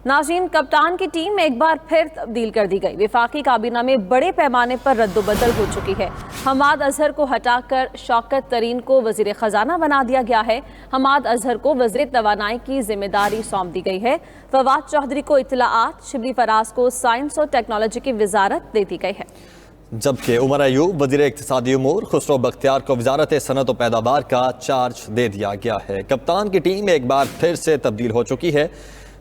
नाज़रीन, कप्तान की टीम एक बार फिर तब्दील कर दी गई। वफाकी काबीना में बड़े पैमाने पर रद्दोबदल हो चुकी है। हमाद अजहर को हटाकर शौकत तरीन को वज़ीर ख़जाना बना दिया गया है। हमाद अजहर को वज़ीर तवानाई की जिम्मेदारी सौंप दी गई है। फवाद चौधरी को इत्तलाआत, शिबली फराज को साइंस और टेक्नोलॉजी की वजारत दे दी गई है। जबकि उमर अयूब वज़ीर इक़्तिसादी उमूर, खुसरो बख्तियार को वजारत सनअत व पैदावार का चार्ज दे दिया गया है। कप्तान की टीम एक बार फिर से तब्दील हो चुकी है।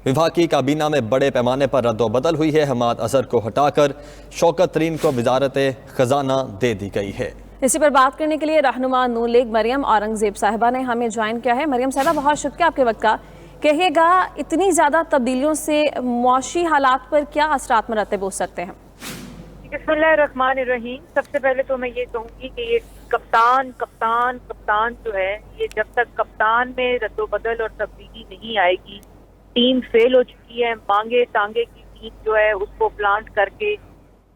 वफाकी काबीना में बड़े पैमाने पर रद्दोबदल हुई है। हमाद अजहर को हटाकर शौकत तरीन को वजारत ख़जाना दे दी गई है। इसी पर बात करने के लिए रहनुमा नून लीग मरियम औरंगजेब साहिबा ने हमें ज्वाइन किया है। मरियम साहिबा, बहुत शुक्रिया आपके वक्त का। कहिएगा, इतनी ज़्यादा तब्दीलियों से मुआशी हालात पर क्या असरात मरतब हो सकते हैं? बिस्मिल्लाहिर्रहमानिर्रहीम। सबसे पहले तो मैं ये कहूँगी कि ये कप्तान जो है, ये जब तक कप्तान में रद्दोबदल और तब्दीली नहीं आएगी, टीम फेल हो चुकी है। मांगे टांगे की टीम जो है उसको प्लांट करके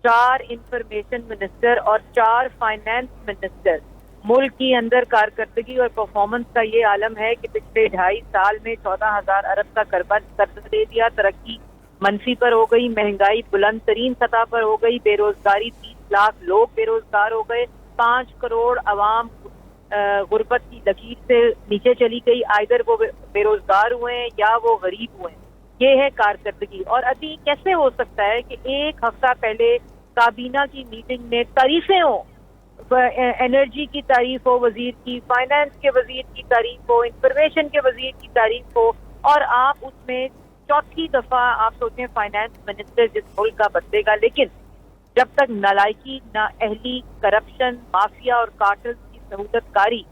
4 इंफॉर्मेशन मिनिस्टर और 4 फाइनेंस मिनिस्टर, मुल्क की अंदर कारकर्दगी और परफॉर्मेंस का ये आलम है कि पिछले 2.5 साल में 14,000 अरब का कर्ज दे दिया, तरक्की मनफी पर हो गई, महंगाई बुलंद तरीन सतह पर हो गई, बेरोजगारी 30 लाख लोग बेरोजगार हो गए, 5 करोड़ अवाम गुर्बत की लकीर से नीचे चली गई। आइदर वो बेरोजगार हुए हैं या वो गरीब हुए हैं। ये है कारकर्दगी। और अभी कैसे हो सकता है कि एक हफ्ता पहले काबीना की मीटिंग में तारीफें हो, एनर्जी की तारीफ हो वजीर की, फाइनेंस के वजीर की तारीफ हो, इंफॉर्मेशन के वजीर की तारीफ हो, और आप उसमें चौथी दफा आप सोचें फाइनेंस मिनिस्टर जिस मुल्क का बदलेगा। लेकिन जब तक नालायकी, नाअहली, करप्शन, माफिया और कार्टल्स की सहूलतकारी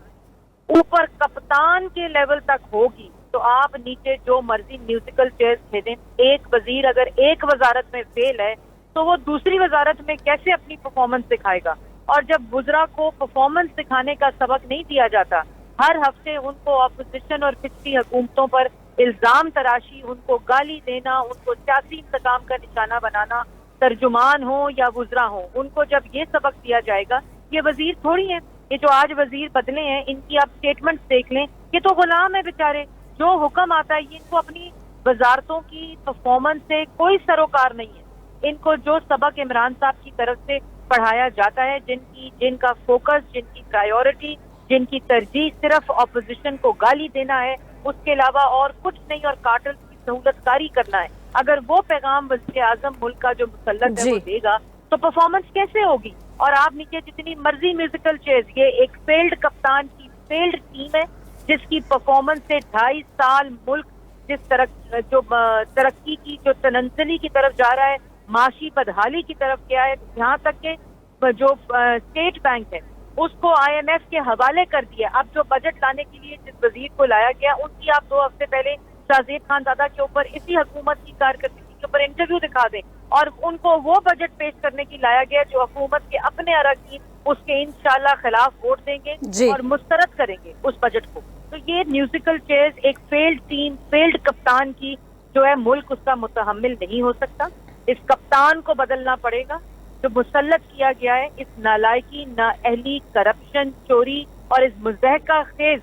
ऊपर कप्तान के लेवल तक होगी, तो आप नीचे जो मर्जी म्यूजिकल चेयर्स खेलें, एक वजीर अगर एक वजारत में फेल है तो वो दूसरी वजारत में कैसे अपनी परफॉर्मेंस दिखाएगा? और जब वुज़रा को परफॉर्मेंस दिखाने का सबक नहीं दिया जाता, हर हफ्ते उनको अपोजिशन और पिछली हुकूमतों पर इल्जाम तराशी, उनको गाली देना, उनको सियासी इंतकाम का निशाना बनाना, तर्जुमान हो या वुज़रा हो, उनको जब ये सबक दिया जाएगा, ये वजीर थोड़ी है, ये जो आज वजीर बदले हैं इनकी आप स्टेटमेंट्स देख लें, ये तो गुलाम है बेचारे। जो हुक्म आता है, ये इनको अपनी वजारतों की परफॉर्मेंस से कोई सरोकार नहीं है। इनको जो सबक इमरान साहब की तरफ से पढ़ाया जाता है, जिनका फोकस, जिनकी प्रायोरिटी, जिनकी तरजीह सिर्फ अपोजिशन को गाली देना है, उसके अलावा और कुछ नहीं, और कार्टल्स की सहूलतकारी करना है, अगर वो पैगाम वज़ीर आज़म मुल्क का जो मुसल्लत है वो देगा, तो परफॉर्मेंस कैसे होगी? और आप नीचे जितनी मर्जी म्यूजिकल चेयर्स, ये एक फेल्ड कप्तान की फेल्ड टीम है जिसकी परफॉर्मेंस से 2.5 साल मुल्क जिस तरक्की की जो तनंजली की तरफ जा रहा है, माशी बदहाली की तरफ गया है, यहाँ तक के जो स्टेट बैंक है उसको IMF के हवाले कर दिया। अब जो बजट लाने के लिए जिस वजीर को लाया गया, उनकी आप 2 हफ्ते पहले शाहजेब खानजादा के ऊपर इसी हुकूमत की कारकर्दगी के ऊपर इंटरव्यू दिखा दें, और उनको वो बजट पेश करने की लाया गया जो हुकूमत के अपने अरकान उसके इंशाल्लाह खिलाफ वोट देंगे और मुस्तरद करेंगे उस बजट को। तो ये म्यूजिकल चेयर्स एक फेल्ड टीम, फेल्ड कप्तान की जो है, मुल्क उसका मुतहम्मिल नहीं हो सकता। इस कप्तान को बदलना पड़ेगा जो मुसल्लत किया गया है इस नालायकी, नाअहली, करप्शन, चोरी और इस मुज़हका खेज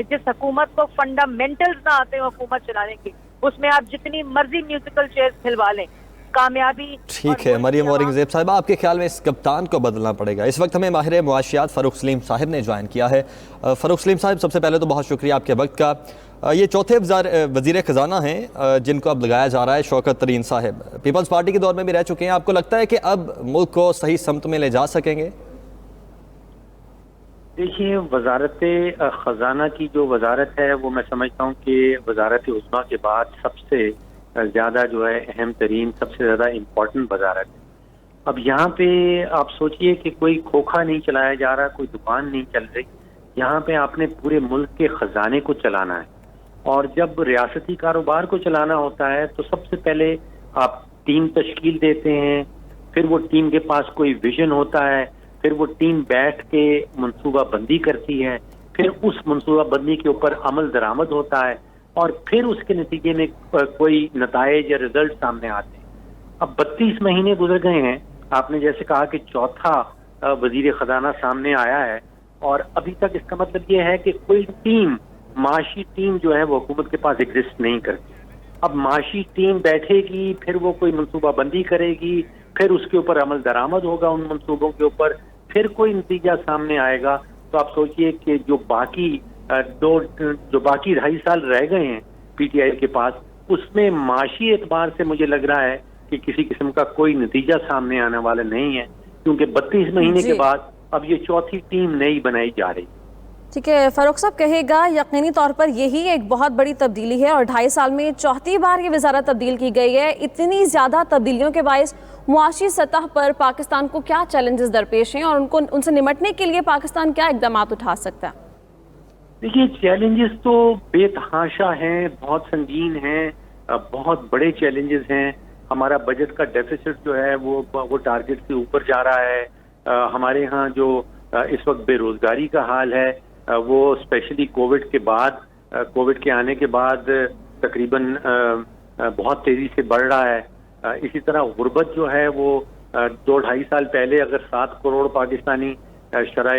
जिस हुकूमत को फंडामेंटल्स ना आते हैं हुकूमत चलाने की, उसमें आप जितनी मर्जी म्यूजिकल चेयर्स खिलवा लें, कामयाबी। ठीक है मरियम औरंगजेब साहिबा, आपके ख्याल में इस कप्तान को बदलना पड़ेगा? इस वक्त हमें माहिर मुआशियात फ़ारूक सलीम साहिब ने ज्वाइन किया है। फ़ारूक सलीम साहिब, सबसे पहले तो बहुत शुक्रिया आपके वक्त का। ये चौथे वज़ीर ख़जाना हैं जिनको अब लगाया जा रहा है, शौकत तरीन साहिब पीपल्स पार्टी के दौर में भी रह चुके हैं। आपको लगता है कि अब मुल्क को सही समत में ले जा सकेंगे? देखिए, वजारत ख़जाना की जो वजारत है वो मैं समझता हूँ कि वजारत उज़्मा के बाद सबसे ज़्यादा जो है अहम तरीन, सबसे ज़्यादा इम्पोर्टेंट वजारत है। अब यहाँ पे आप सोचिए कि कोई खोखा नहीं चलाया जा रहा, कोई दुकान नहीं चल रही, यहाँ पे आपने पूरे मुल्क के ख़जाने को चलाना है। और जब रियासती कारोबार को चलाना होता है तो सबसे पहले आप टीम तश्कील देते हैं, फिर वो टीम के पास कोई विजन होता है, फिर वो टीम बैठ के मनसूबा बंदी करती है, फिर उस मनसूबा बंदी के ऊपर अमल दरामद होता है, और फिर उसके नतीजे में कोई नताइज या रिजल्ट सामने आते हैं। अब 32 महीने गुजर गए हैं, आपने जैसे कहा कि चौथा वजीर खजाना सामने आया है, और अभी तक इसका मतलब ये है कि कोई टीम, माशी टीम जो है वो हुकूमत के पास एग्जिस्ट नहीं करती। اب معاشی ٹیم بیٹھے گی، پھر وہ کوئی منصوبہ بندی کرے گی، پھر اس کے اوپر عمل درآمد ہوگا ان منصوبوں کے اوپر، پھر کوئی نتیجہ سامنے آئے گا. تو آپ سوچئے کہ جو باقی 2.5 سال رہ گئے ہیں پی ٹی آئی کے پاس، اس میں معاشی اعتبار سے مجھے لگ رہا ہے کہ کسی قسم کا کوئی نتیجہ سامنے آنے والا نہیں ہے، کیونکہ 32 مہینے کے بعد اب یہ چوتھی ٹیم نئی بنائی جا رہی ہے. ٹھیک ہے فاروق صاحب، کہے گا یقینی طور پر یہی ایک بہت بڑی تبدیلی ہے اور 2.5 سال میں چوتھی بار یہ وزارت تبدیل کی گئی ہے. اتنی زیادہ تبدیلیوں کے باعث معاشی سطح پر پاکستان کو کیا چیلنجز درپیش ہیں اور ان سے نمٹنے کے لیے پاکستان کیا اقدامات اٹھا سکتا ہے؟ دیکھیے چیلنجز تو بے تحاشا ہیں، بہت سنگین ہیں، بہت بڑے چیلنجز ہیں. ہمارا بجٹ کا ڈیفیسٹ جو ہے وہ ٹارگٹ سے اوپر جا رہا ہے. ہمارے ہاں جو اس وقت بے روزگاری کا حال ہے وہ اسپیشلی کووڈ کے آنے کے بعد تقریباً بہت تیزی سے بڑھ رہا ہے. اسی طرح غربت جو ہے وہ 2-2.5 سال پہلے اگر 7 کروڑ پاکستانی شرح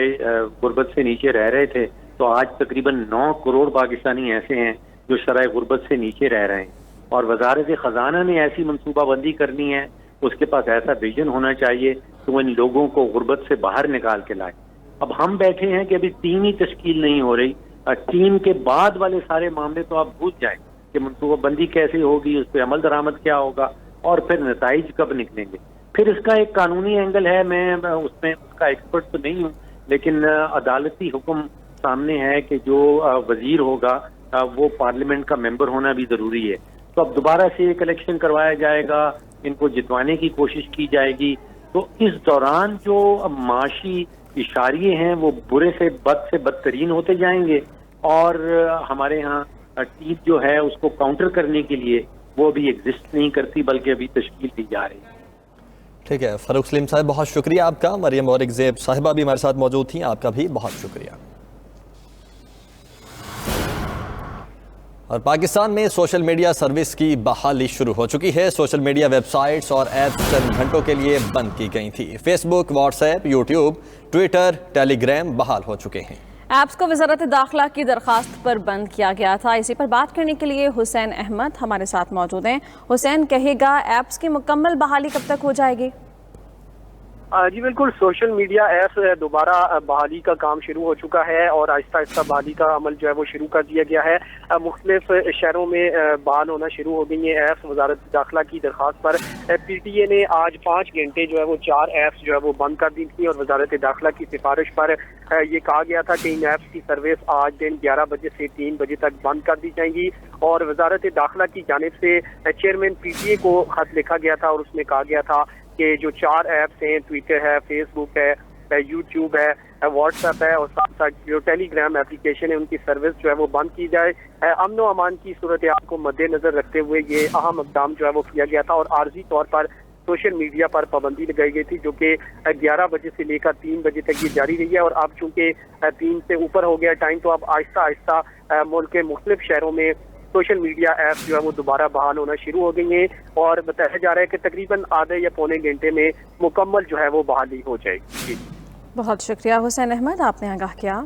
غربت سے نیچے رہ رہے تھے تو آج تقریباً 9 کروڑ پاکستانی ایسے ہیں جو شرح غربت سے نیچے رہ رہے ہیں. اور وزارت خزانہ نے ایسی منصوبہ بندی کرنی ہے، اس کے پاس ایسا ویژن ہونا چاہیے کہ وہ ان لوگوں کو غربت سے باہر نکال کے لائے. اب ہم بیٹھے ہیں کہ ابھی ٹیم ہی تشکیل نہیں ہو رہی. ٹیم کے بعد والے سارے معاملے تو آپ بھول جائیں کہ منصوبہ بندی کیسے ہوگی، اس پہ عمل درآمد کیا ہوگا اور پھر نتائج کب نکلیں گے. پھر اس کا ایک قانونی اینگل ہے، میں اس کا ایکسپرٹ تو نہیں ہوں، لیکن عدالتی حکم سامنے ہے کہ جو وزیر ہوگا وہ پارلیمنٹ کا ممبر ہونا بھی ضروری ہے. تو اب دوبارہ سے ایک الیکشن کروایا جائے گا، ان کو جتوانے کی کوشش کی جائے گی. تو اس دوران جو معاشی اشاریے ہیں وہ برے سے بدترین ہوتے جائیں گے اور ہمارے ہاں ٹیم جو ہے اس کو کاؤنٹر کرنے کے لیے وہ بھی ایگزسٹ نہیں کرتی بلکہ ابھی تشکیل دی جا رہی ہے. ٹھیک ہے فاروق سلیم صاحب، بہت شکریہ آپ کا. مریم اورک زیب صاحبہ بھی ہمارے ساتھ موجود تھیں، آپ کا بھی بہت شکریہ. اور پاکستان میں سوشل میڈیا سروس کی بحالی شروع ہو چکی ہے. سوشل میڈیا ویب سائٹس اور ایپس چند گھنٹوں کے لیے بند کی گئی تھی. فیس بک، واٹس ایپ، یوٹیوب، ٹویٹر، ٹیلی گرام بحال ہو چکے ہیں. ایپس کو وزارت داخلہ کی درخواست پر بند کیا گیا تھا. اسی پر بات کرنے کے لیے حسین احمد ہمارے ساتھ موجود ہیں. حسین، کہے گا ایپس کی مکمل بحالی کب تک ہو جائے گی؟ جی بالکل، سوشل میڈیا ایپس دوبارہ بحالی کا کام شروع ہو چکا ہے اور آہستہ آہستہ بحالی کا عمل جو ہے وہ شروع کر دیا گیا ہے. مختلف شہروں میں بحال ہونا شروع ہو گئی ہیں ایپس. وزارت داخلہ کی درخواست پر پی ٹی اے نے آج 5 گھنٹے جو ہے وہ 4 ایپس جو ہے وہ بند کر دی تھی اور وزارت داخلہ کی سفارش پر یہ کہا گیا تھا کہ ان ایپس کی سروس آج دن 11 بجے سے 3 بجے تک بند کر دی جائیں گی. اور وزارت داخلہ کی جانب سے چیئرمین پی ٹی اے کو خط لکھا گیا تھا اور اس میں کہا گیا تھا کہ جو 4 ایپس ہیں، ٹویٹر ہے، فیس بک ہے، یوٹیوب ہے، واٹس ایپ ہے اور ساتھ ساتھ جو ٹیلی گرام اپلیکیشن ہے ان کی سروس جو ہے وہ بند کی جائے. امن و امان کی صورتحال کو مد نظر رکھتے ہوئے یہ اہم اقدام جو ہے وہ کیا گیا تھا اور عارضی طور پر سوشل میڈیا پر پابندی لگائی گئی تھی جو کہ 11 بجے سے لے کر 3 بجے تک یہ جاری رہی ہے. اور اب چونکہ 3 سے اوپر ہو گیا ٹائم تو اب آہستہ آہستہ ملک کے مختلف شہروں میں سوشل میڈیا ایپس جو ہے وہ دوبارہ بحال ہونا شروع ہو گئی ہیں اور بتایا جا رہا ہے کہ تقریباً آدھے یا پونے گھنٹے میں مکمل جو ہے وہ بحالی ہو جائے گی. بہت شکریہ حسین احمد، آپ نے آگاہ کیا.